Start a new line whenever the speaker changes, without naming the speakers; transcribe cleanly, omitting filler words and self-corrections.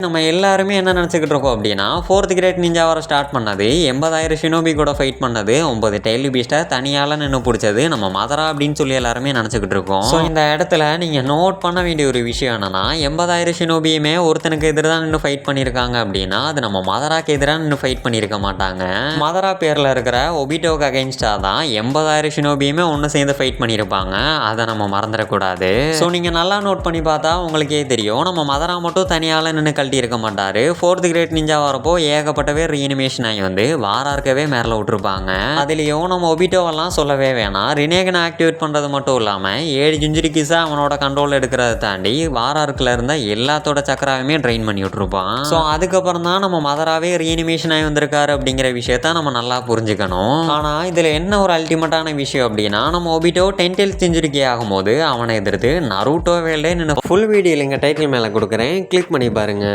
நம்ம எல்லாருமே என்ன நினச்சிக்கிட்டு இருக்கோம் அப்படின்னா, 4th கிரேட் நிஞ்சா வார ஸ்டார்ட் பண்ணது, 80,000 ஷினோபி கூட ஃபைட் பண்ணது, 9 டெய்லி பீஸ்ட்டை தனியால நின்று பிடிச்சது நம்ம மதரா அப்படின்னு சொல்லி எல்லாருமே நினச்சிக்கிட்டு இருக்கோம். ஸோ இந்த இடத்துல நீங்கள் நோட் பண்ண வேண்டிய ஒரு விஷயம் என்னன்னா, 80,000 ஷினோபியுமே ஒருத்தனுக்கு எதிராக தான் நின்று ஃபைட் பண்ணியிருக்காங்க அப்படின்னா, அது நம்ம மதராக்கு எதிராக நின்று ஃபைட் பண்ணியிருக்க மாட்டாங்க. மதரா பேரில் இருக்கிற ஒபிட்டோக்கு அகைன்ஸ்டாக தான் 80,000 ஷினோபியுமே ஒன்று சேர்ந்து ஃபைட் பண்ணியிருப்பாங்க. அதை நம்ம மறந்துடக்கூடாது. ஸோ நீங்கள் நல்லா நோட் பண்ணி பார்த்தா உங்களுக்கே தெரியும், நம்ம மதரா மட்டும் தனியால் நின்று இருக்க மாட்டார். 4th கிரேட் நிஞ்சா வரப்போ ஏகப்பட்டவே ரீஅனிமேஷன் ஆகி வந்து வாரா இருக்கவே மேலே விட்டுருப்பாங்க. அதுலேயும் நம்ம ஒபிட்டோவெல்லாம் சொல்லவே வேணாம். ரினேகனை ஆக்டிவேட் பண்ணுறது மட்டும் இல்லாமல் 7 ஜுஞ்சுரிக்கிஸை அவனோட கண்ட்ரோலில் எடுக்கிறத தாண்டி வாரா இருக்கில் இருந்த எல்லாத்தோட சக்கராவையுமே ட்ரெயின் பண்ணி விட்டுருப்பான். ஸோ அதுக்கப்புறம் தான் நம்ம மதராவே ரீஅனிமேஷன் ஆகி வந்திருக்காரு அப்படிங்கிற விஷயத்த நம்ம நல்லா புரிஞ்சுக்கணும். ஆனால் இதில் என்ன ஒரு அல்டிமேட்டான விஷயம் அப்படின்னா, நம்ம ஒபிட்டோ 10th செஞ்சுரிக்கே ஆகும்போது அவனை எதிர்த்து நருட்டோ வேல்டே நின்று ஃபுல் வீடியோ இங்கே டைட்டில் மேலே கொடுக்குறேன், கிளிக் பண்ணி பாருங்க.